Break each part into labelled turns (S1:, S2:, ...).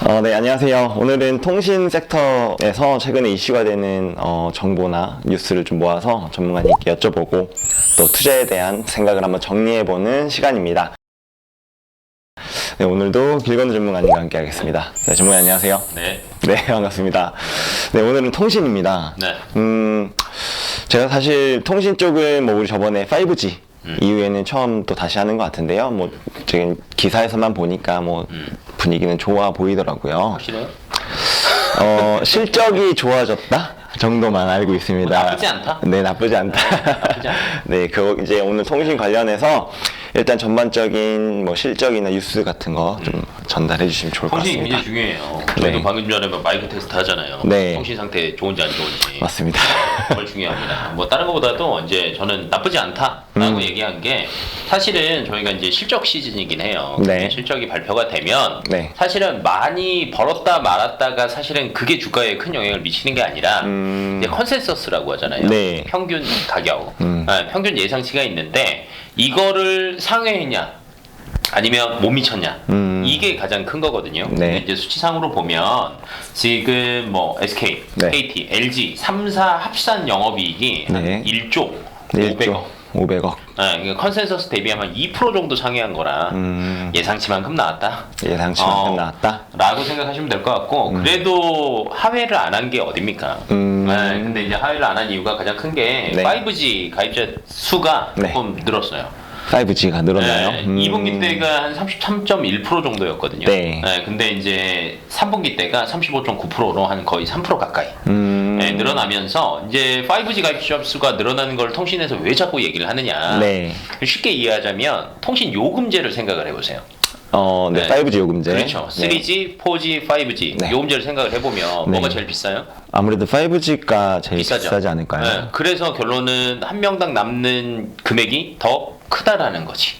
S1: 네, 안녕하세요. 오늘은 통신 섹터에서 최근에 이슈가 되는 정보나 뉴스를 좀 모아서 전문가님께 여쭤보고 또 투자에 대한 생각을 한번 정리해보는 시간입니다. 네, 오늘도 길건우 전문가님과 함께 하겠습니다. 네, 전문가님 안녕하세요.
S2: 네.
S1: 네, 반갑습니다. 네, 오늘은 통신입니다.
S2: 네.
S1: 제가 사실 통신 쪽은 우리 저번에 5G 이후에는 처음 또 다시 하는 것 같은데요. 지금 기사에서만 보니까 분위기는 좋아 보이더라고요.
S2: 확실해요?
S1: 실적이 좋아졌다 정도만 알고 있습니다.
S2: 나쁘지 않다?
S1: 네, 나쁘지 않다.
S2: 나쁘지 않다.
S1: 네, 이제 오늘 통신 관련해서 일단 전반적인 실적이나 뉴스 같은 거 좀 전달해 주시면 좋을 것
S2: 통신이
S1: 같습니다.
S2: 굉장히 중요해요. 저희도
S1: 네.
S2: 방금 전에 마이크 테스트 하잖아요.
S1: 네.
S2: 통신 상태 좋은지 안 좋은지.
S1: 맞습니다.
S2: 정말 중요합니다. 다른 것보다도 이제 저는 나쁘지 않다라고 얘기한 게 사실은 저희가 이제 실적 시즌이긴 해요.
S1: 네.
S2: 실적이 발표가 되면
S1: 네.
S2: 사실은 많이 벌었다 말았다가 사실은 그게 주가에 큰 영향을 미치는 게 아니라 이제 컨센서스라고 하잖아요.
S1: 네.
S2: 평균 가격, 평균 예상치가 있는데 이거를 상회했냐? 아니면 못 미쳤냐? 이게 가장 큰 거거든요.
S1: 네.
S2: 근데 이제 수치상으로 보면 지금 SK,
S1: 네.
S2: KT, LG 3사 합산 영업이익이
S1: 네.
S2: 한 1조
S1: 1조
S2: 500억.
S1: 500억.
S2: 그러니까 컨센서스 대비하면 2% 정도 상회한 거라 예상치만큼 나왔다.
S1: 예상치만큼 나왔다.
S2: 라고 생각하시면 될 것 같고 그래도 하회를 안 한 게 어딥니까? 근데 이제 하회를 안 한 이유가 가장 큰 게
S1: 네.
S2: 5G 가입자 수가
S1: 네.
S2: 조금 늘었어요.
S1: 5G가 늘었나요?
S2: 네, 2분기 때가 한 33.1% 정도였거든요.
S1: 네.
S2: 근데 이제 3분기 때가 35.9%로 한 거의 3% 가까이 늘어나면서 이제 5G 가입자 수가 늘어나는 걸 통신에서 왜 자꾸 얘기를 하느냐.
S1: 네.
S2: 쉽게 이해하자면 통신 요금제를 생각을 해보세요.
S1: 네, 5G 요금제.
S2: 그렇죠.
S1: 네.
S2: 3G, 4G, 5G
S1: 네.
S2: 요금제를 생각을 해보면
S1: 네.
S2: 뭐가 제일 비싸요?
S1: 아무래도 5G가 제일
S2: 비싸죠.
S1: 비싸지 않을까요?
S2: 네, 그래서 결론은 한 명당 남는 금액이 더 크다라는 거지.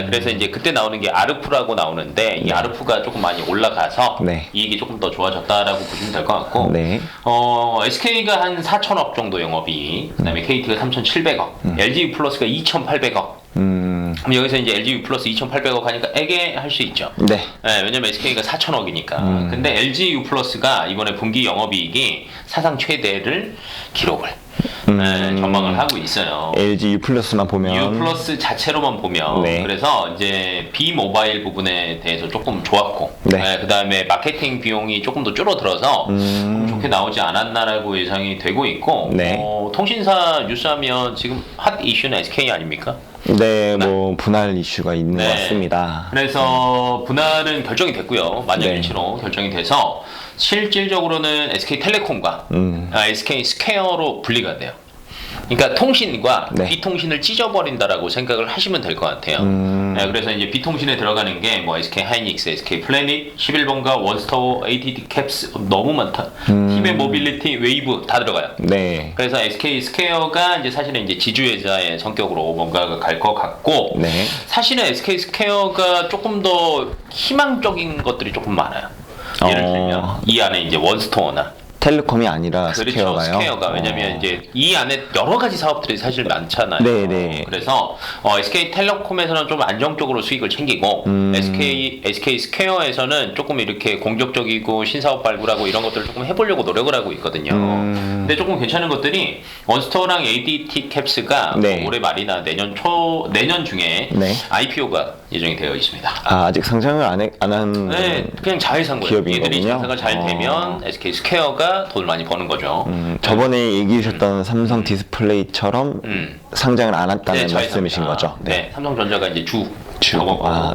S2: 그래서 이제 그때 나오는 게 아르푸라고 나오는데 이 아르푸가 조금 많이 올라가서
S1: 네.
S2: 이익이 조금 더 좋아졌다라고 보시면 될 것 같고
S1: 네.
S2: SK가 한 4천억 정도 영업이 그다음에 KT가 3,700억 LG 플러스가 2,800억 그럼 여기서 이제 LG 플러스 2,800억 하니까 애게 할 수 있죠.
S1: 네.
S2: 왜냐면 SK가 4천억이니까. 근데 LG U 플러스가 이번에 분기 영업이익이 사상 최대를 기록을 전망을 하고 있어요.
S1: LG U 플러스만 보면
S2: U 플러스 자체로만 보면
S1: 네.
S2: 그래서 이제 비모바일 부분에 대해서 조금 좋았고
S1: 네.
S2: 그 다음에 마케팅 비용이 조금 더 줄어들어서 좀 좋게 나오지 않았나라고 예상이 되고 있고
S1: 네.
S2: 통신사 뉴스하면 지금 핫 이슈는 SK 아닙니까?
S1: 네, 분할 이슈가 있는
S2: 네.
S1: 것 같습니다.
S2: 그래서 분할은 결정이 됐고요. 만장일치로 결정이 돼서 실질적으로는 SK텔레콤과 SK 스퀘어로 분리가 돼요. 그러니까 통신과
S1: 네.
S2: B통신을 찢어버린다라고 생각을 하시면 될 것 같아요. 그래서 이제 B통신에 들어가는 게 SK 하이닉스, SK 플래닛, 11번가, 원스토어, AT&T 캡스 너무 많다. 팀의 모빌리티, 웨이브 다 들어가요.
S1: 네.
S2: 그래서 SK 스퀘어가 이제 사실은 이제 지주회사의 성격으로 뭔가가 갈 것 같고
S1: 네.
S2: 사실은 SK 스퀘어가 조금 더 희망적인 것들이 조금 많아요. 예를 들면 이 안에 이제 원스토어나
S1: 텔레콤이 아니라
S2: 그렇죠.
S1: 스퀘어가요.
S2: 스퀘어가 왜냐면 이제 이 안에 여러 가지 사업들이 사실 많잖아요.
S1: 네네.
S2: 그래서 SK텔레콤에서는 좀 안정적으로 수익을 챙기고 SK 스퀘어에서는 조금 이렇게 공격적이고 신사업 발굴하고 이런 것들을 조금 해보려고 노력을 하고 있거든요. 근데 조금 괜찮은 것들이 원스토어랑 ADT 캡스가
S1: 네.
S2: 올해 말이나 내년 중에
S1: 네.
S2: IPO가 예정이 되어 있습니다.
S1: 아직 상장을 안 한.
S2: 네, 그냥 잘 산 거예요.
S1: 기업인
S2: 얘들이
S1: 거군요.
S2: 장사가 잘 되면 SK 스퀘어가 돈을 많이 버는 거죠.
S1: 저번에 얘기해 주셨던 삼성 디스플레이처럼 상장을 안 했다는
S2: 잘
S1: 말씀이신
S2: 삽니다.
S1: 거죠?
S2: 네, 삼성전자가 이제 주.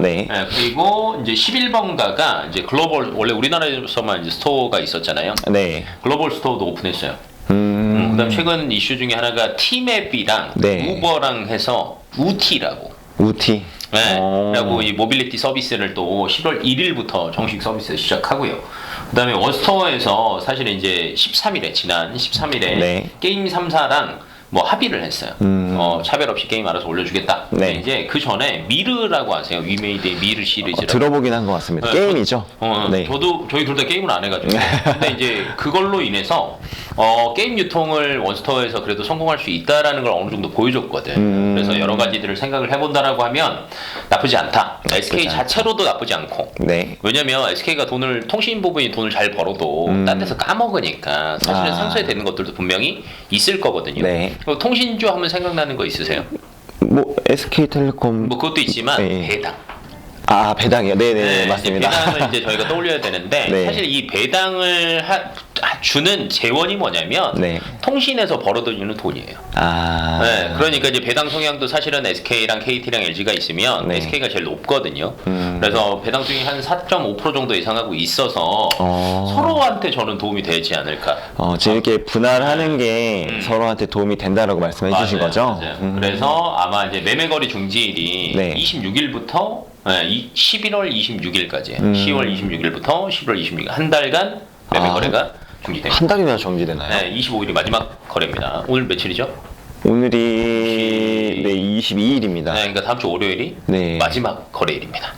S1: 네.
S2: 그리고 이제 11번가가 이제 글로벌 원래 우리나라에서만 이제 스토어가 있었잖아요.
S1: 네.
S2: 글로벌 스토어도 오픈했어요. 그다음 최근 이슈 중에 하나가 티맵이랑
S1: 네.
S2: 우버랑 해서 우티라고.
S1: 우티.
S2: 네. 라고 이 모빌리티 서비스를 또 10월 1일부터 정식 서비스 시작하고요. 그다음에 원스토어에서 사실은 이제 13일에 지난 13일에
S1: 네.
S2: 게임 3사랑 합의를 했어요. 차별 없이 게임 알아서 올려주겠다.
S1: 네.
S2: 근데 이제 그 전에 미르라고 아세요? 위메이드의 미르 시리즈라고.
S1: 들어보긴 한 것 같습니다.
S2: 네,
S1: 게임이죠? 네.
S2: 저희 둘 다 게임을 안 해가지고. 근데 이제 그걸로 인해서 게임 유통을 원스토어에서 그래도 성공할 수 있다라는 걸 어느 정도 보여줬거든. 그래서 여러 가지들을 생각을 해본다라고 하면 나쁘지 않다. SK
S1: 않다.
S2: 자체로도 나쁘지 않고.
S1: 네.
S2: 왜냐면 SK가 통신 부분이 돈을 잘 벌어도 딴 데서 까먹으니까 사실은 상쇄 되는 것들도 분명히 있을 거거든요.
S1: 네.
S2: 통신주 하면 생각나는 거 있으세요?
S1: 뭐 SK텔레콤
S2: 뭐 그것도 있지만
S1: 네.
S2: 배당.
S1: 아 배당이요. 네네
S2: 네,
S1: 맞습니다.
S2: 이제 배당을 이제 저희가 떠올려야 되는데
S1: 네.
S2: 사실 이 배당을 주는 재원이 뭐냐면
S1: 네.
S2: 통신에서 벌어들이는 돈이에요.
S1: 아.
S2: 네, 그러니까 이제 배당 성향도 사실은 SK랑 KT랑 LG가 있으면
S1: 네.
S2: SK가 제일 높거든요. 그래서 배당 수익이 한 4.5% 정도 예상하고 있어서 서로한테 저는 도움이 되지 않을까.
S1: 지금 이렇게 분할하는 게 서로한테 도움이 된다라고 말씀해 주신
S2: 맞아요,
S1: 거죠?
S2: 맞아요. 그래서 아마 이제 매매거리 중지일이
S1: 네.
S2: 26일부터 11월 26일까지 10월 26일부터 11월 26일 한 달간 매매거래가 중지됩니다.
S1: 한 달이나 정지되나요?
S2: 네, 25일이 마지막 거래입니다. 오늘 며칠이죠?
S1: 오늘이 네 22일입니다.
S2: 네, 그러니까 다음 주 월요일이
S1: 네.
S2: 마지막 거래일입니다.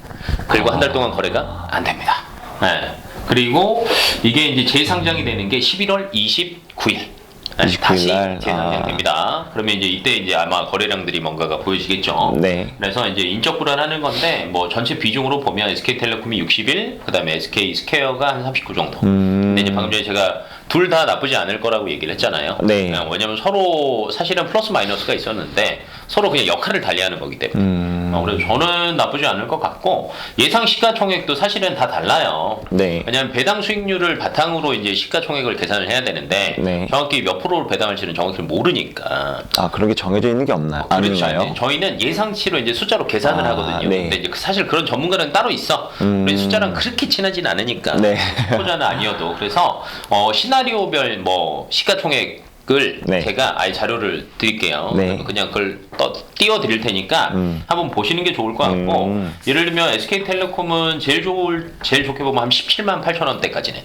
S2: 그리고 한 달 동안 거래가 안 됩니다. 네. 그리고 이게 이제 재상장이 되는 게 11월 29일.
S1: 29일
S2: 다시
S1: 날.
S2: 재상장됩니다. 그러면 이제 이때 아마 거래량들이 뭔가가 보여지겠죠.
S1: 네.
S2: 그래서 이제 인적 불안하는 건데 뭐 전체 비중으로 보면 SK텔레콤이 61, 그다음에 SK 스퀘어가 한 39 정도. 근데 이제 방금 전에 제가 둘 다 나쁘지 않을 거라고 얘기를 했잖아요.
S1: 네.
S2: 왜냐면 서로 사실은 플러스 마이너스가 있었는데 서로 그냥 역할을 달리하는 거기 때문에. 그래서 저는 나쁘지 않을 것 같고 예상 시가총액도 사실은 다 달라요.
S1: 네.
S2: 왜냐하면 배당 수익률을 바탕으로 이제 시가총액을 계산을 해야 되는데
S1: 네.
S2: 정확히 몇 프로를 배당할지는 정확히 모르니까.
S1: 아 그런 게 정해져 있는 게 없나요?
S2: 그렇죠.
S1: 아닌가요?
S2: 이제 저희는 예상치로 이제 숫자로 계산을 하거든요.
S1: 네.
S2: 근데 이제 사실 그런 전문가는 따로 있어. 우리 숫자랑 그렇게 친하진 않으니까.
S1: 네.
S2: 초보자는 아니어도. 그래서 시나리오별 뭐 시가총액을
S1: 네.
S2: 제가 아예 자료를 드릴게요.
S1: 네.
S2: 그냥 그걸 띄워 드릴 테니까 한번 보시는 게 좋을 것 같고 예를 들면 SK텔레콤은 제일 좋게 보면 한 17만 8천 원대까지는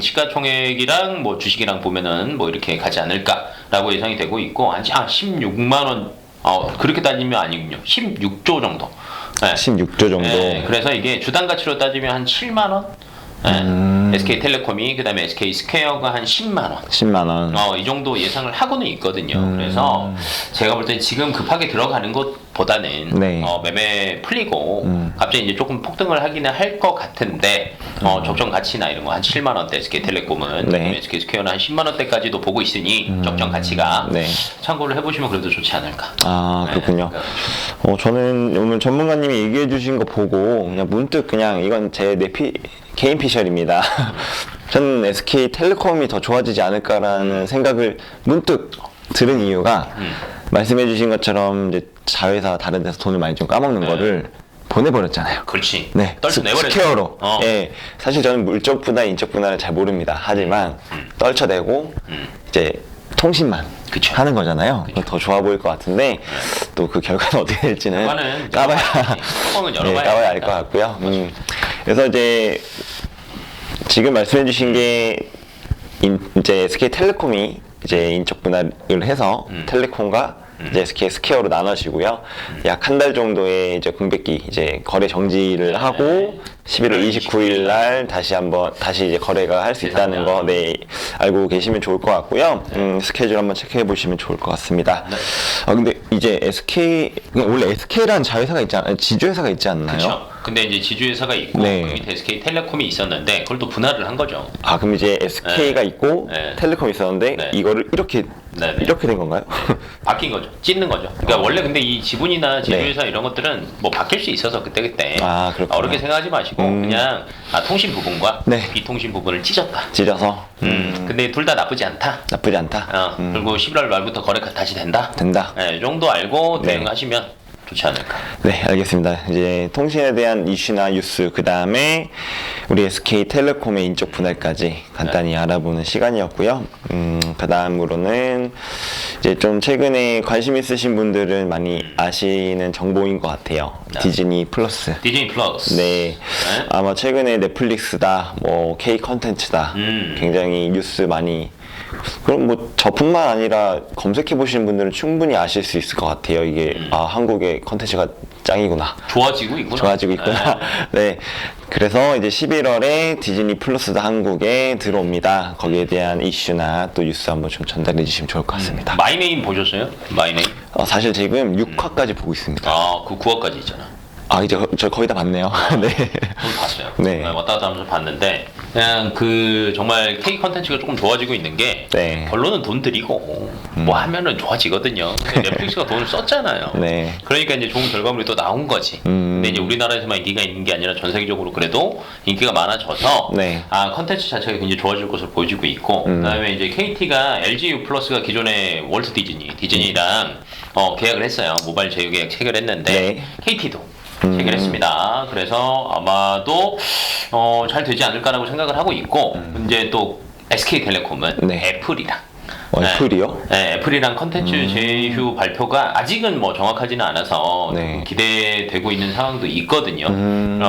S2: 시가총액이랑 뭐 주식이랑 보면은 뭐 이렇게 가지 않을까라고 예상이 되고 있고 한 16만 원 그렇게 따지면 아니군요. 16조 정도. 네.
S1: 16조 정도.
S2: 네, 그래서 이게 주당 가치로 따지면 한 7만 원. SK텔레콤이 그다음에 SK 스퀘어가 한 10만 원.
S1: 10만 원.
S2: 이 정도 예상을 하고는 있거든요. 그래서 제가 볼 때 지금 급하게 들어가는 것보다는
S1: 네.
S2: 매매 풀리고 갑자기 이제 조금 폭등을 하기는 할 것 같은데 적정 가치나 이런 거 한 7만 원대 SK텔레콤은
S1: 네.
S2: SK 스퀘어는 한 10만 원대까지도 보고 있으니 적정 가치가
S1: 네.
S2: 참고를 해보시면 그래도 좋지 않을까.
S1: 아 그렇군요.
S2: 네.
S1: 저는 오늘 전문가님이 얘기해 주신 거 보고 그냥 문득 그냥 이건 제 개인 피셜입니다. 저는 SK텔레콤이 더 좋아지지 않을까라는 생각을 문득 들은 이유가 말씀해 주신 것처럼 이제 자회사 다른 데서 돈을 많이 좀 까먹는 거를 보내버렸잖아요.
S2: 그렇지.
S1: 네,
S2: 떨쳐내버렸죠.
S1: 스퀘어로. 예, 사실 저는 물적 분할, 인적 분할을 잘 모릅니다. 하지만 떨쳐내고 이제 통신만
S2: 그쵸.
S1: 하는 거잖아요. 더 좋아 보일 것 같은데 또 그 결과는 어떻게 될지는
S2: 결과는
S1: 까봐야
S2: 뚜껑은 열어봐야
S1: 까봐야 알 것 같고요. 그래서 이제 지금 말씀해 주신 게 이제 SK텔레콤이 이제 인적 분할을 해서 텔레콤과 이제 SK 스퀘어로 나눠지고요. 약 한 달 정도의 이제 공백기 이제 거래 정지를 하고 11월 29일 날 다시 이제 거래가 할 수 있다는 거 네, 알고 계시면 좋을 것 같고요. 스케줄 한번 체크해 보시면 좋을 것 같습니다.
S2: 네.
S1: 근데 이제 원래 SK라는 자회사가 있지 않나요? 지주회사가 있지 않나요?
S2: 그렇죠. 근데 이제 지주회사가 있고
S1: 네.
S2: 그 밑에 SK텔레콤이 있었는데 그걸 또 분할을 한 거죠.
S1: 아 그럼 이제 SK가
S2: 네.
S1: 있고
S2: 네.
S1: 텔레콤이 있었는데
S2: 네.
S1: 이거를 이렇게
S2: 네, 네.
S1: 이렇게 된 건가요?
S2: 바뀐 거죠. 찢는 거죠. 그러니까 원래 근데 이 지분이나 지주회사 이런 것들은 뭐 바뀔 수 있어서 그때
S1: 아, 그렇구나.
S2: 어렵게 생각하지 마시고 그냥 통신 부분과
S1: 네.
S2: 비통신 부분을 찢었다.
S1: 찢어서
S2: 근데 둘 다 나쁘지 않다.
S1: 나쁘지 않다.
S2: 그리고 11월 말부터 거래가 다시 된다.
S1: 된다.
S2: 네, 이 정도 알고
S1: 네.
S2: 대응하시면 좋지 않을까.
S1: 네, 알겠습니다. 이제 통신에 대한 이슈나 뉴스, 그 다음에 우리 SK텔레콤의 인적 분할까지 간단히 알아보는 시간이었고요. 그 다음으로는 이제 좀 최근에 관심 있으신 분들은 많이 아시는 정보인 것 같아요. 디즈니 플러스.
S2: 디즈니 플러스.
S1: 네. 아마 최근에 넷플릭스다, 뭐 K 컨텐츠다. 굉장히 뉴스 많이 그럼 뭐 저뿐만 아니라 검색해 보시는 분들은 충분히 아실 수 있을 것 같아요. 이게 한국의 컨텐츠가 짱이구나.
S2: 좋아지고 있구나.
S1: 좋아지고 있구나. 네. 그래서 이제 11월에 디즈니 플러스도 한국에 들어옵니다. 거기에 대한 이슈나 또 뉴스 한번 좀 전달해 주시면 좋을 것 같습니다.
S2: 마이네임 보셨어요? 마이네임?
S1: 사실 지금 6화까지 보고 있습니다.
S2: 그 9화까지 있잖아.
S1: 이제 저 거의 다 봤네요. 네.
S2: 저도 봤어요.
S1: 네.
S2: 왔다 갔다 하면서 봤는데 그냥 정말 K 컨텐츠가 조금 좋아지고 있는 게
S1: 네.
S2: 결론은 돈 들이고 뭐 하면은 좋아지거든요. 근데 넷플릭스가 돈을 썼잖아요.
S1: 네.
S2: 그러니까 이제 좋은 결과물이 또 나온 거지. 근데 이제 우리나라에서만 인기가 있는 게 아니라 전 세계적으로 그래도 인기가 많아져서
S1: 네.
S2: 컨텐츠 자체가 굉장히 좋아질 것으로 보여지고 있고 그다음에 이제 KT가 LG U 플러스가 기존의 월트 디즈니랑 계약을 했어요. 모바일 제휴 계약 체결했는데
S1: 네.
S2: KT도 체결했습니다. 그래서 아마도 잘 되지 않을까라고 생각을 하고 있고 이제 또 SK텔레콤은
S1: 네.
S2: 애플이랑
S1: 애플이요?
S2: 네, 애플이랑 컨텐츠 제휴 발표가 아직은 뭐 정확하지는 않아서
S1: 네.
S2: 조금 기대되고 있는 상황도 있거든요.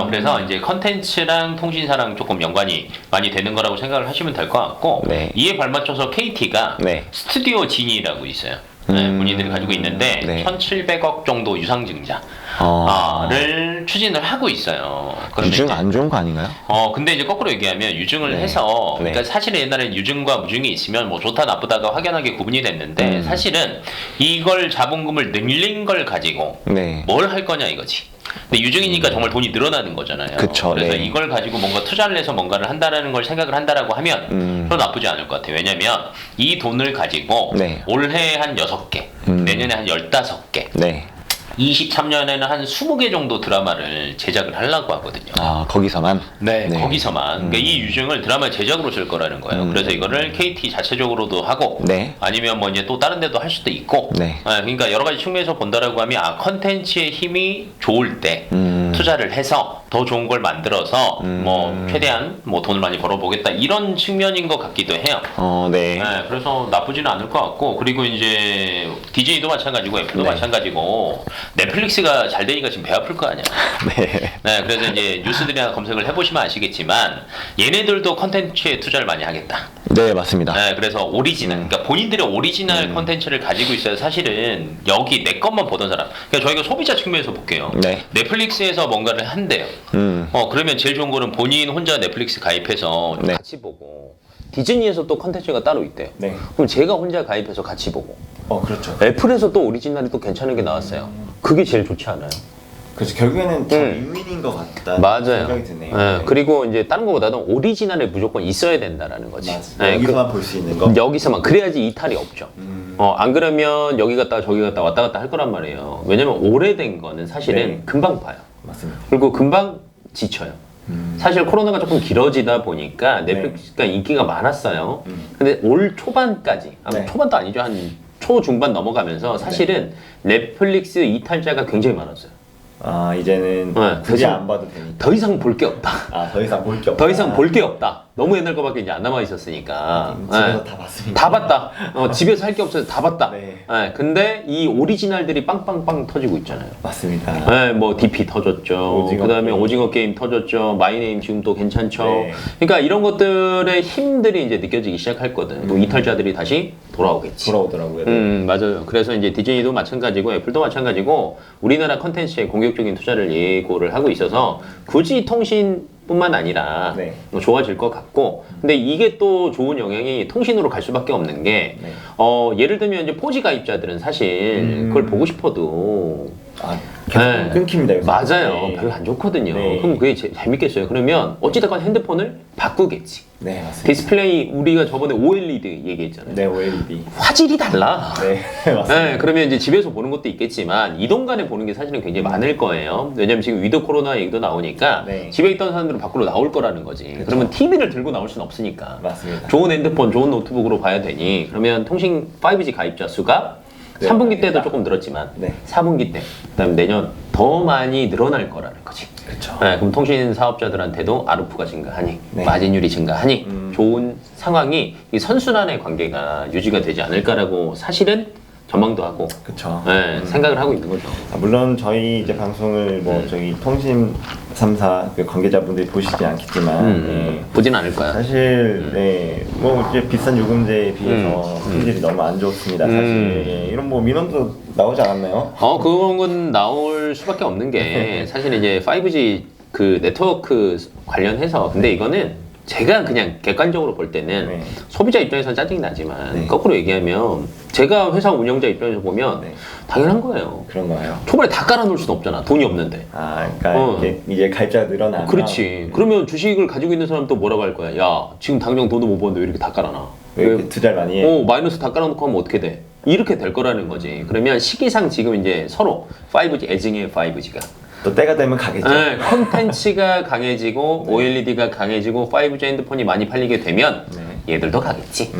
S2: 그래서 이제 컨텐츠랑 통신사랑 조금 연관이 많이 되는 거라고 생각을 하시면 될 것 같고
S1: 네.
S2: 이에 발맞춰서 KT가
S1: 네.
S2: 스튜디오 지니라고 있어요. 본인들이 가지고 있는데
S1: 네.
S2: 1,700억 정도 유상증자를 추진을 하고 있어요. 그런데
S1: 유증
S2: 이제
S1: 안 좋은 거 아닌가요?
S2: 근데 이제 거꾸로 얘기하면 유증을
S1: 네.
S2: 해서
S1: 네.
S2: 그러니까 사실은 옛날에는 유증과 무증이 있으면 뭐 좋다 나쁘다가 확연하게 구분이 됐는데 사실은 이걸 자본금을 늘린 걸 가지고
S1: 네.
S2: 뭘 할 거냐 이거지. 근데 유증이니까 정말 돈이 늘어나는 거잖아요.
S1: 그쵸,
S2: 그래서
S1: 네.
S2: 이걸 가지고 뭔가 투자를 해서 뭔가를 한다라는 걸 생각을 한다라고 하면 또 나쁘지 않을 것 같아요. 왜냐면 이 돈을 가지고
S1: 네.
S2: 올해 한 6개, 내년에 한 15개,
S1: 네.
S2: 23년에는 한 20개 정도 드라마를 제작을 하려고 하거든요.
S1: 거기서만?
S2: 네, 거기서만. 그러니까 이 유증을 드라마 제작으로 쓸 거라는 거예요. 그래서 이거를 KT 자체적으로도 하고,
S1: 네.
S2: 아니면 뭐 이제 또 다른 데도 할 수도 있고,
S1: 네.
S2: 그러니까 여러 가지 측면에서 본다라고 하면 컨텐츠의 힘이 좋을 때 투자를 해서 더 좋은 걸 만들어서 뭐 최대한 뭐 돈을 많이 벌어보겠다 이런 측면인 것 같기도 해요.
S1: 네.
S2: 그래서 나쁘지는 않을 것 같고 그리고 이제 DJ도 마찬가지고 애플도
S1: 네.
S2: 마찬가지고 넷플릭스가 잘 되니까 지금 배 아플 거 아니야.
S1: 네.
S2: 그래서 이제 뉴스들이나 검색을 해보시면 아시겠지만 얘네들도 컨텐츠에 투자를 많이 하겠다.
S1: 네, 맞습니다.
S2: 그래서 오리지널, 그러니까 본인들의 오리지널 컨텐츠를 가지고 있어야 사실은 여기 내 것만 보던 사람. 그러니까 저희가 소비자 측면에서 볼게요.
S1: 네.
S2: 넷플릭스에서 뭔가를 한대요. 그러면 제일 좋은 거는 본인 혼자 넷플릭스 가입해서
S1: 네.
S2: 같이 보고 디즈니에서 또 컨텐츠가 따로 있대요.
S1: 네.
S2: 그럼 제가 혼자 가입해서 같이 보고
S1: 그렇죠.
S2: 애플에서 또 오리지널이 또 괜찮은 게 나왔어요. 그게 제일 좋지 않아요?
S1: 그래서 결국에는 더 윈윈인 것 같다.
S2: 맞아요.
S1: 생각이 드네요.
S2: 그리고 이제 다른 것보다는 오리지널에 무조건 있어야 된다라는 거지.
S1: 여기서만 볼 수 있는 거.
S2: 여기서만 그래야지 이탈이 없죠. 안 그러면 여기 갔다가 저기 갔다 왔다 갔다 할 거란 말이에요. 왜냐면 오래된 거는 사실은
S1: 네.
S2: 금방 봐요.
S1: 맞습니다.
S2: 그리고 금방 지쳐요. 사실 코로나가 조금 길어지다 보니까 넷플릭스가 인기가 많았어요. 근데 올 초반까지,
S1: 네.
S2: 초반도 아니죠. 한 초중반 넘어가면서 사실은 넷플릭스 이탈자가 굉장히 많았어요.
S1: 이제는
S2: 네,
S1: 굳이
S2: 그래서
S1: 안 봐도 되니까.
S2: 더 이상 볼 게 없다.
S1: 더 이상 볼 게 없다.
S2: 더 이상 볼 게 없다. 너무 옛날 거밖에 이제 안 남아 있었으니까.
S1: 집에서 다 봤습니다.
S2: 다 봤다. 집에서 할 게 없어서 다 봤다.
S1: 네.
S2: 근데 이 오리지널들이 빵빵빵 터지고 있잖아요.
S1: 맞습니다.
S2: 뭐 DP 터졌죠.
S1: 오징어
S2: 그다음에
S1: 게임.
S2: 오징어 게임 터졌죠. 마이네임 지금 또 괜찮죠.
S1: 네.
S2: 그러니까 이런 것들의 힘들이 이제 느껴지기 시작할 거든. 또 이탈자들이 다시 돌아오겠지.
S1: 돌아오더라고요.
S2: 맞아요. 그래서 이제 디즈니도 마찬가지고 애플도 마찬가지고 우리나라 컨텐츠에 공격적인 투자를 예고를 하고 있어서 굳이 통신뿐만 아니라
S1: 네.
S2: 뭐 좋아질 것 같고 근데 이게 또 좋은 영향이 통신으로 갈 수밖에 없는 게
S1: 네.
S2: 예를 들면 이제 4G 가입자들은 사실 그걸 보고 싶어도
S1: 계속 끊깁니다. 요새.
S2: 맞아요.
S1: 네.
S2: 별로 안 좋거든요.
S1: 네.
S2: 그럼 그게 재밌겠어요. 그러면 어찌됐건 핸드폰을 바꾸겠지.
S1: 네, 맞습니다.
S2: 디스플레이 우리가 저번에 OLED 얘기했잖아요.
S1: 네, OLED.
S2: 화질이 달라.
S1: 네, 맞습니다.
S2: 네, 그러면 이제 집에서 보는 것도 있겠지만 이동 간에 보는 게 사실은 굉장히 많을 거예요. 왜냐면 지금 위드 코로나 얘기도 나오니까
S1: 네.
S2: 집에 있던 사람들은 밖으로 나올 거라는 거지. 그러면 TV를 들고 나올 수는 없으니까.
S1: 맞습니다.
S2: 좋은 핸드폰, 좋은 노트북으로 봐야 되니 그러면 통신 5G 가입자 수가
S1: 네,
S2: 3분기 때도
S1: 맞습니다.
S2: 조금 늘었지만
S1: 네.
S2: 4분기 때, 그다음에 내년 더 많이 늘어날 거라는 거지.
S1: 그렇죠.
S2: 네, 그럼 통신 사업자들한테도 아르프가 증가하니
S1: 네.
S2: 마진율이 증가하니 좋은 상황이 이 선순환의 관계가 유지가 되지 않을까라고 사실은 전망도 하고
S1: 그렇죠.
S2: 생각을 하고 있는 거죠.
S1: 물론 저희 이제 방송을 뭐 저희 통신사 3사 그 관계자분들이 보시지 않겠지만
S2: 보진 않을 거야.
S1: 사실 뭐 이제 비싼 요금제에 비해서 품질이 너무 안 좋습니다. 사실 이런 뭐 민원도 나오지 않았나요?
S2: 그런 건 나올 수밖에 없는 게 사실 이제 5G 그 네트워크 관련해서 근데 이거는 제가 그냥 객관적으로 볼 때는 소비자 입장에서는 짜증이 나지만 거꾸로 얘기하면 제가 회사 운영자 입장에서 보면 당연한 거예요.
S1: 그런 거예요.
S2: 초반에 다 깔아놓을 수는 없잖아. 돈이 없는데.
S1: 그러니까 이제 가입자가 늘어나면
S2: 그렇지. 그러면 주식을 가지고 있는 사람 또 뭐라고 할 거야. 야, 지금 당장 돈도 못 버는데 왜 이렇게 다 깔아놔?
S1: 왜 이렇게 투자를 많이 해?
S2: 마이너스 다 깔아놓고 하면 어떻게 돼? 이렇게 될 거라는 거지. 그러면 시기상 지금 이제 서로 5G, 애증의 5G가.
S1: 또 때가 되면 가겠죠.
S2: 콘텐츠가 강해지고 OLED가 강해지고 5G 핸드폰이 많이 팔리게 되면 얘들도 가겠지.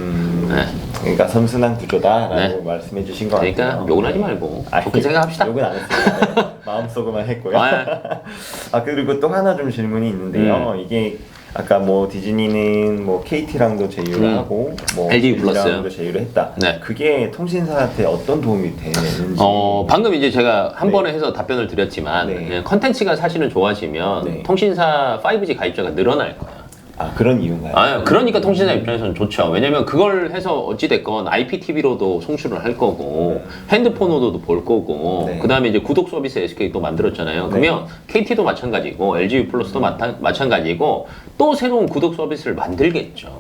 S1: 그러니까 선순환 구조다라고 말씀해 주신 것 같아요.
S2: 그러니까 욕은 하지 말고 좋게 생각합시다.
S1: 욕은 안 했습니다. 마음속으로만 했고요. 그리고 또 하나 좀 질문이 있는데요. 이게 아까 뭐 디즈니는 뭐 KT랑도 제휴를 하고 뭐
S2: LG 플러스
S1: LG랑도 제휴를 했다. 그게 통신사한테 어떤 도움이 되는지.
S2: 방금 이제 제가 한 번에 해서 답변을 드렸지만 컨텐츠가 사실은 좋아지면 통신사 5G 가입자가 늘어날 거야.
S1: 그런 이유인가요?
S2: 그러니까 통신사 입장에서는 좋죠. 왜냐면 그걸 해서 어찌됐건 IPTV로도 송출을 할 거고 핸드폰으로도 볼 거고 그 다음에 이제 구독 서비스 SK 또 만들었잖아요. 그러면 KT도 마찬가지고 LG 플러스도 마찬가지고 또 새로운 구독 서비스를 만들겠죠.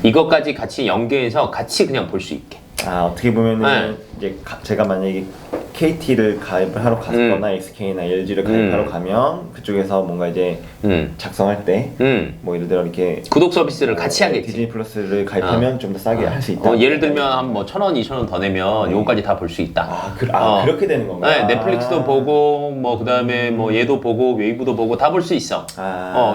S2: 이것까지 같이 연계해서 같이 그냥 볼 수 있게.
S1: 어떻게 보면은 이제 제가 만약에 KT를 가입을 하러 갔거나 SK나 LG를 가입하러 가면 그쪽에서 뭔가 이제 작성할 때 뭐 예를 들어 이렇게
S2: 구독 서비스를 같이 하겠지.
S1: 디즈니 플러스를 가입하면 좀 더 싸게 할 수 있다.
S2: 예를 들면 한 뭐 1,000원, 2,000원 더 내면 요거까지 다 볼 수 있다.
S1: 그렇게 되는 건가요?
S2: 넷플릭스도 보고 뭐 그다음에 뭐 얘도 보고 웨이브도 보고 다 볼 수 있어.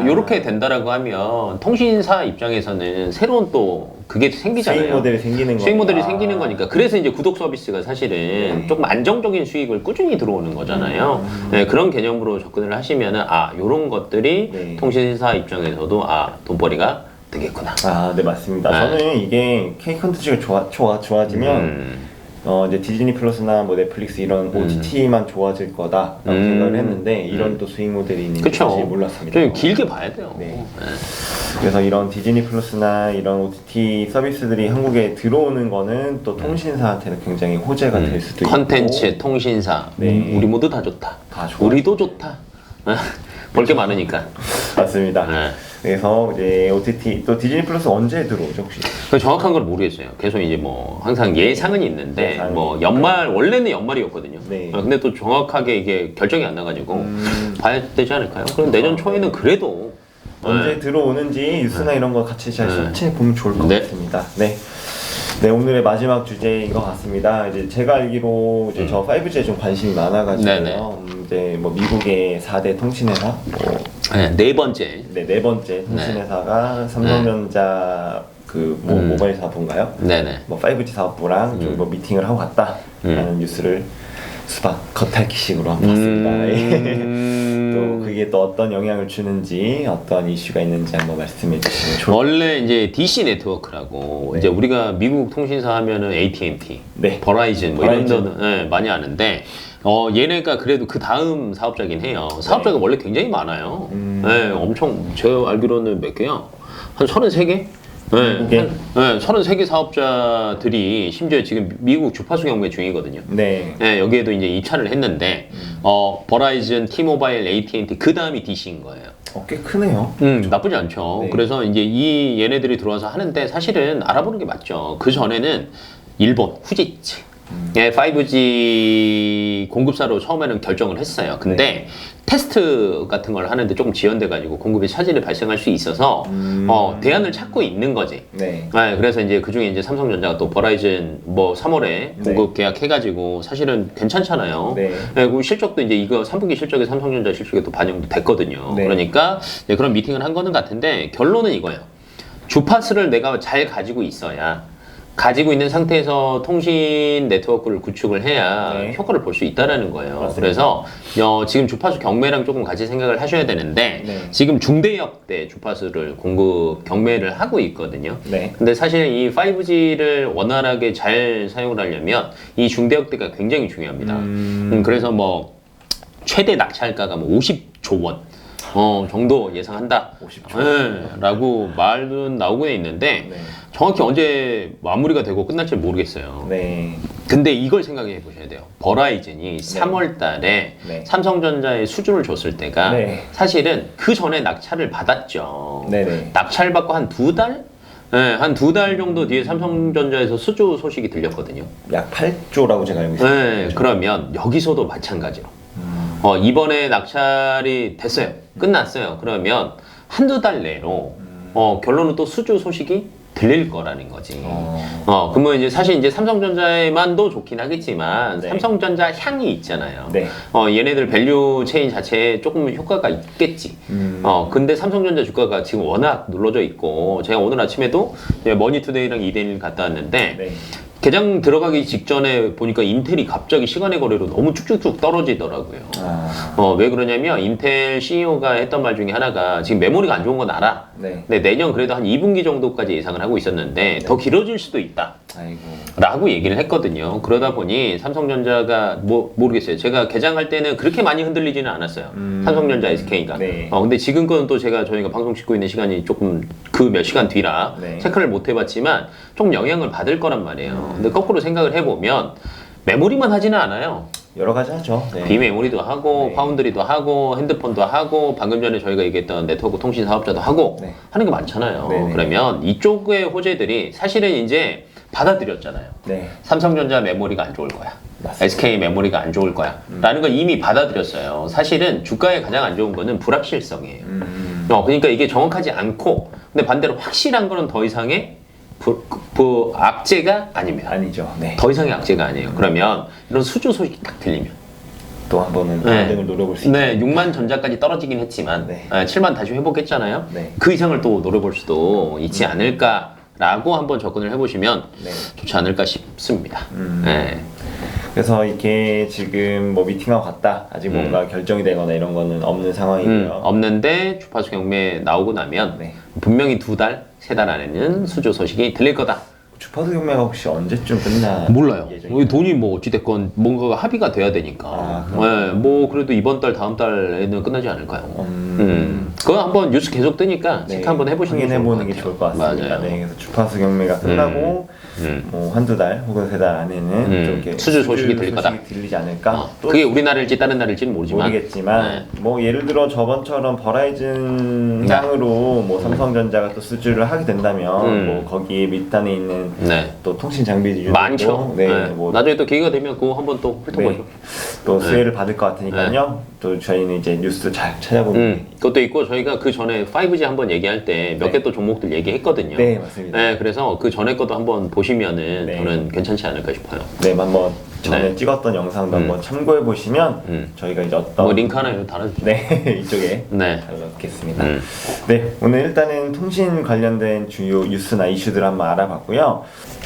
S2: 요렇게 된다라고 하면 통신사 입장에서는 새로운 또 그게 생기잖아요.
S1: 수익 모델이 생기는
S2: 수익 모델이 생기는 거니까. 그래서 이제 구독 서비스가 사실은 조금 안정적인 수익을 꾸준히 들어오는 거잖아요. 그런 개념으로 접근을 하시면은 요런 것들이 통신사 입장에서도 돈벌이가 되겠구나.
S1: 네, 맞습니다. 저는 이게 K 콘텐츠가 좋아지면 이제 디즈니 플러스나 뭐 넷플릭스 이런 OTT만 좋아질 거다라고 생각을 했는데 이런 또 수익 모델이 있는지 사실 몰랐습니다.
S2: 좀 길게 봐야 돼요.
S1: 그래서 이런 디즈니 플러스나 이런 OTT 서비스들이 한국에 들어오는 거는 또 통신사한테는 굉장히 호재가 될 수도 있고
S2: 컨텐츠, 통신사 우리 모두 다 좋다. 우리도 좋다. 볼 게 많으니까.
S1: 맞습니다. 그래서 이제 OTT 또 디즈니 플러스 언제 들어오죠 혹시?
S2: 정확한 걸 모르겠어요. 계속 이제 뭐 항상 예상은 있는데 뭐 원래는 연말이었거든요. 근데 또 정확하게 이게 결정이 안 나가지고 봐야 되지 않을까요? 그럼 내년 초에는 그래도
S1: 언제 들어오는지 뉴스나 이런 거 같이 잘 설치해 보면 좋을 것 같습니다. 네, 오늘의 마지막 주제인 것 같습니다. 이제 제가 알기로 이제 저 5G에 좀 관심이 많아가지고요. 이제 뭐 미국의 4대 통신회사,
S2: 네 번째
S1: 통신회사가 삼성전자 모바일 사업부인가요? 뭐 5G 사업부랑 좀 뭐 미팅을 하고 갔다라는 뉴스를 수박 겉핥기식으로 한번 봤습니다. 또 그게 또 어떤 영향을 주는지 어떤 이슈가 있는지 한번 말씀해 주시면 좋을 것 같아요.
S2: 원래 이제 DC 네트워크라고 이제 우리가 미국 통신사 하면은 AT&T, 버라이즌 뭐 이런 데는 많이 아는데 얘네가 그래도 그 다음 사업자긴 해요. 사업자가 원래 굉장히 많아요. 엄청 제가 알기로는 몇 개야? 한 33개? 33개 사업자들이 심지어 지금 미국 주파수 경매 중이거든요. 여기에도 이제 입찰을 했는데 버라이즌, T-모바일, AT&T 그 다음이 DC인 거예요.
S1: 꽤 크네요.
S2: 나쁘지 않죠. 그래서 이제 얘네들이 들어와서 하는데 사실은 알아보는 게 맞죠. 그 전에는 일본 후지츠 5G 공급사로 처음에는 결정을 했어요. 근데 테스트 같은 걸 하는데 조금 지연돼가지고 공급에 차질이 발생할 수 있어서 대안을 찾고 있는 거지. 그래서 이제 그 중에 이제 삼성전자가 또 버라이즌 뭐 3월에 공급 계약해가지고 사실은 괜찮잖아요. 그리고 실적도 이제 이거 3분기 실적에 삼성전자 실적에 또 반영도 됐거든요. 그러니까 이제 그런 미팅을 한 거는 같은데 결론은 이거예요. 주파수를 내가 잘 가지고 있어야. 가지고 있는 상태에서 통신 네트워크를 구축을 해야 효과를 볼 수 있다라는 거예요. 그래서 지금 주파수 경매랑 조금 같이 생각을 하셔야 되는데 지금 중대역대 주파수를 공급 경매를 하고 있거든요. 근데 사실 이 5G를 원활하게 잘 사용을 하려면 이 중대역대가 굉장히 중요합니다. 그래서 뭐 최대 낙찰가가 뭐 50조 원. 정도 예상한다.
S1: 50조.
S2: 네, 라고 말은 나오고 있는데
S1: 네.
S2: 정확히 언제 마무리가 되고 끝날지 모르겠어요.
S1: 네.
S2: 근데 이걸 생각해 보셔야 돼요. 버라이즌이 3월 달에
S1: 네.
S2: 삼성전자에 수주를 줬을 때가
S1: 네.
S2: 사실은 그 전에 낙찰을 받았죠.
S1: 네네.
S2: 낙찰 받고 한 2달? 네, 한 2달 정도 뒤에 삼성전자에서 수주 소식이 들렸거든요.
S1: 약 8조라고 제가 알고 있습니다.
S2: 네, 그러면 여기서도 마찬가지로 이번에 낙찰이 됐어요. 끝났어요. 그러면 한두 달 내로 결론은 또 수주 소식이 들릴 거라는 거지. 그러면 이제 사실 이제 삼성전자에만도 좋긴 하겠지만
S1: 네.
S2: 삼성전자 향이 있잖아요.
S1: 네.
S2: 얘네들 밸류 체인 자체에 조금 효과가 있겠지. 근데 삼성전자 주가가 지금 워낙 눌러져 있고 제가 오늘 아침에도 머니투데이랑 2대1 갔다 왔는데
S1: 네.
S2: 개장 들어가기 직전에 보니까 인텔이 갑자기 시간의 거래로 너무 쭉쭉쭉 떨어지더라고요. 왜 그러냐면 인텔 CEO가 했던 말 중에 하나가 지금 메모리가 안 좋은 건 알아.
S1: 네.
S2: 근데 내년 그래도 한 2분기 정도까지 예상을 하고 있었는데 더 길어질 수도 있다.
S1: 아이고.
S2: 라고 얘기를 했거든요. 그러다 보니 삼성전자가 모르겠어요. 제가 개장할 때는 그렇게 많이 흔들리지는 않았어요. 삼성전자 SK가.
S1: 네.
S2: 근데 지금 거는 또 저희가 방송 찍고 있는 시간이 조금 그 몇 시간 뒤라
S1: 네.
S2: 체크를 못 해봤지만 좀 영향을 받을 거란 말이에요. 근데 거꾸로 생각을 해보면 메모리만 하지는 않아요.
S1: 여러 가지 하죠. 네.
S2: 비메모리도 하고
S1: 네.
S2: 파운드리도 하고 핸드폰도 하고 방금 전에 저희가 얘기했던 네트워크 통신 사업자도 하고
S1: 네.
S2: 하는 게 많잖아요.
S1: 네네.
S2: 그러면 이쪽의 호재들이 사실은 이제 받아들였잖아요.
S1: 네.
S2: 삼성전자 메모리가 안 좋을 거야.
S1: 맞습니다.
S2: SK 메모리가 안 좋을 거야. 라는 걸 이미 받아들였어요. 사실은 주가에 가장 안 좋은 거는 불확실성이에요. 그러니까 이게 정확하지 않고 근데 반대로 확실한 거는 더 이상의 악재가 아닙니다.
S1: 아니죠. 네.
S2: 더 이상의 악재가 아니에요. 그러면 이런 수주 소식이 딱 들리면
S1: 또 한 번은
S2: 네.
S1: 반등을 노려볼 수 있죠.
S2: 네, 6만 전자까지 떨어지긴 했지만
S1: 네.
S2: 7만 다시 회복했잖아요.
S1: 네.
S2: 그 이상을 또 노려볼 수도 있지 않을까라고 한번 접근을 해보시면
S1: 네.
S2: 좋지 않을까 싶습니다. 네.
S1: 그래서 이렇게 지금 뭐 미팅하고 갔다 아직 뭔가 결정이 되거나 이런 거는 없는 상황이고요.
S2: 없는데 주파수 경매 나오고 나면
S1: 네.
S2: 분명히 2달, 3달 안에는 수주 소식이 들릴 거다.
S1: 주파수 경매가 혹시 언제쯤 끝나?
S2: 몰라요.
S1: 예정인가요?
S2: 돈이 뭐 어찌됐건 뭔가가 합의가 돼야 되니까. 네, 뭐 그래도 이번 달, 다음 달에는 끝나지 않을까요? 그거 한번 뉴스 계속 뜨니까 체크 한번 해보시는 게
S1: 확인해보는 게 좋을 것 같습니다.
S2: 맞아요.
S1: 네, 그래서 주파수 경매가 끝나고 뭐 한두 달 혹은 세 달 안에는 좀 이렇게
S2: 수주 소식이 들릴 거다.
S1: 들리지 않을까? 또
S2: 그게 우리나라일지 다른 나라일지는 모르지만
S1: 모르겠지만 뭐 예를 들어 저번처럼 버라이즌 향으로 뭐 삼성전자가 또 수주를 하게 된다면 뭐 거기에 밑단에 있는
S2: 네.
S1: 또 통신 장비들도
S2: 많죠.
S1: 네,
S2: 네.
S1: 뭐
S2: 나중에 또 기회가 되면 그거 한번 또 훑어보죠.
S1: 또 수혜를 받을 것 같으니까요. 또 저희는 이제 뉴스 잘 찾아보는 게
S2: 그것도 있고 저희가 그 전에 5G 한번 얘기할 때 몇 개 또 종목들 얘기했거든요.
S1: 네, 맞습니다.
S2: 네, 그래서 그 전에 것도 한번 보시면은
S1: 네.
S2: 저는 괜찮지 않을까 싶어요.
S1: 네, 한번 전에
S2: 네.
S1: 찍었던 영상도 한번 참고해 보시면 저희가 이제 어떤
S2: 뭐 링크 하나 여기 달아주죠.
S1: 네 이쪽에
S2: 네.
S1: 잘 넣겠습니다. 네, 오늘 일단은 통신 관련된 주요 뉴스나 이슈들 한번 알아봤고요.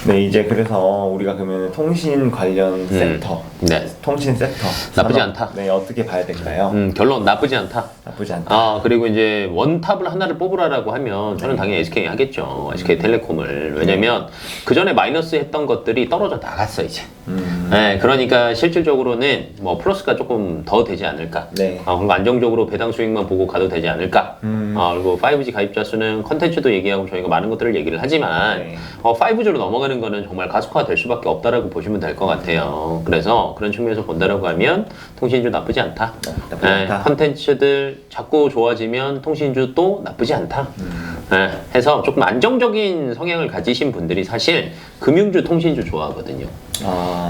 S1: 네, 이제 그래서 우리가 그러면 통신 관련 섹터,
S2: 네.
S1: 통신 섹터
S2: 나쁘지
S1: 산업,
S2: 않다.
S1: 네, 어떻게 봐야 될까요?
S2: 결론 나쁘지 않다.
S1: 나쁘지 않다.
S2: 그리고 이제 원탑을 하나를 뽑으라고 하면 저는 당연히 SK 하겠죠. SK텔레콤을. 왜냐면 그 전에 마이너스 했던 것들이 떨어져 나갔어 이제. 네, 그러니까 실질적으로는 뭐 플러스가 조금 더 되지 않을까.
S1: 네.
S2: 그리고 안정적으로 배당 수익만 보고 가도 되지 않을까. 그리고 5G 가입자 수는 컨텐츠도 얘기하고 저희가 많은 것들을 얘기를 하지만
S1: 네.
S2: 5G로 넘어가는 거는 정말 가속화 될 수밖에 없다라고 보시면 될 것 같아요. 그래서 그런 측면에서 본다라고 하면 통신주 나쁘지 않다.
S1: 나쁘지 않다.
S2: 컨텐츠들 자꾸 좋아지면 통신주도 나쁘지 않다. 해서 조금 안정적인 성향을 가지신 분들이 사실 금융주, 통신주 좋아하거든요.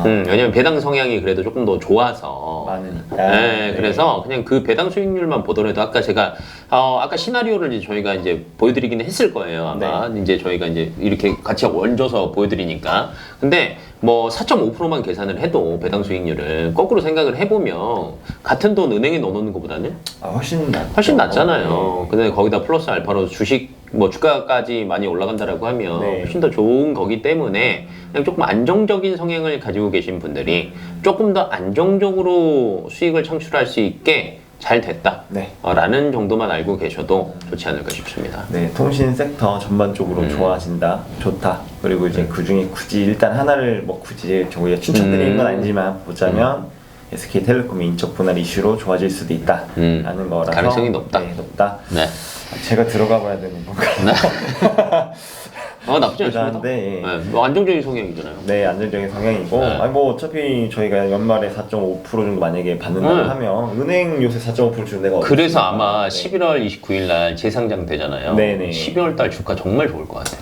S2: 왜냐면 배당 성향이 그래도 조금 더 좋아서
S1: 많으니까.
S2: 네, 그래서 그냥 그 배당 수익률만 보더라도 아까 제가 아까 시나리오를 이제 저희가 이제 보여드리긴 했을 거예요 아마. 이제 저희가 이제 이렇게 같이 얹어서 보여드리니까. 근데 뭐 4.5%만 계산을 해도 배당 수익률을 거꾸로 생각을 해보면 같은 돈 은행에 넣어놓는 것보다는 훨씬 낫잖아요. 근데 거기다 플러스 알파로 주식 뭐 주가까지 많이 올라간다라고 하면
S1: 네.
S2: 훨씬 더 좋은 거기 때문에 그냥 조금 안정적인 성향을 가지고 계신 분들이 조금 더 안정적으로 수익을 창출할 수 있게 잘 됐다.
S1: 네.
S2: 라는 정도만 알고 계셔도 좋지 않을까 싶습니다.
S1: 네, 통신 섹터 전반적으로 좋아진다, 좋다. 그리고 이제 그 중에 굳이 일단 하나를 뭐 굳이 저희가 추천드리는 건 아니지만 보자면 SK텔레콤이 인적 분할 이슈로 좋아질 수도 있다. 라는 거라서
S2: 가능성이 높다.
S1: 네, 높다. 있습니다.
S2: 네.
S1: 제가 들어가 봐야 되는 건가?
S2: 나쁘지 않습니다.
S1: 한데,
S2: 네, 뭐 안정적인 성향이잖아요.
S1: 네, 안정적인 성향이고,
S2: 네.
S1: 아니 뭐 어차피 저희가 연말에 4.5% 정도 만약에 받는다고 하면 은행 요새 4.5% 주는 데가 어디
S2: 그래서
S1: 있습니까?
S2: 아마
S1: 네.
S2: 11월 29일 날 재상장 되잖아요.
S1: 네네.
S2: 12월 달 주가 정말 좋을 것 같아요.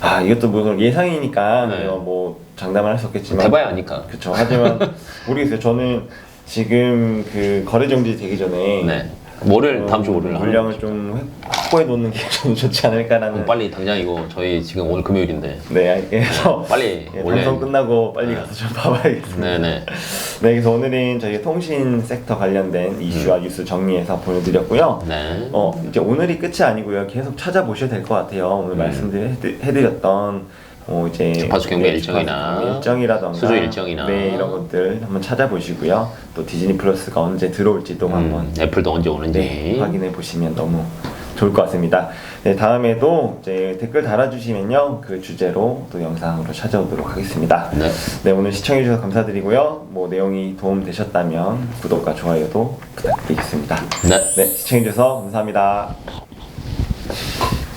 S1: 아, 이것도 무슨 예상이니까
S2: 네.
S1: 뭐 장담을 할 수 없겠지만
S2: 대봐야 아니까.
S1: 그렇죠. 하지만 모르겠어요. 저는 지금 그 거래 정지 되기 전에
S2: 네. 월요일 다음 주 월요일
S1: 물량을 좀 확보해 놓는 게 좀 좋지 않을까라는.
S2: 빨리 당장 이거 저희 지금 오늘 금요일인데
S1: 네, 그래서
S2: 빨리
S1: 예,
S2: 원래
S1: 방송 끝나고 빨리 가서 좀 봐봐야겠습니다.
S2: 네네.
S1: 네, 그래서 오늘은 저희 통신 섹터 관련된 이슈와 뉴스 정리해서 보여드렸고요.
S2: 네.
S1: 이제 오늘이 끝이 아니고요. 계속 찾아보셔야 될 것 같아요. 오늘 말씀해드렸던 이제
S2: 주파수 경매
S1: 네,
S2: 일정이나
S1: 주파수 일정이라던가
S2: 수주 일정이나
S1: 네, 이런 것들 한번 찾아보시고요. 또 디즈니 플러스가 언제 들어올지도 한번
S2: 애플도 언제 오는지
S1: 네, 확인해 보시면 너무 좋을 것 같습니다. 네, 다음에도 이제 댓글 달아주시면요, 그 주제로 또 영상으로 찾아오도록 하겠습니다.
S2: 네.
S1: 네, 오늘 시청해주셔서 감사드리고요. 뭐 내용이 도움 되셨다면 구독과 좋아요도 부탁드리겠습니다.
S2: 네.
S1: 네, 시청해주셔서 감사합니다.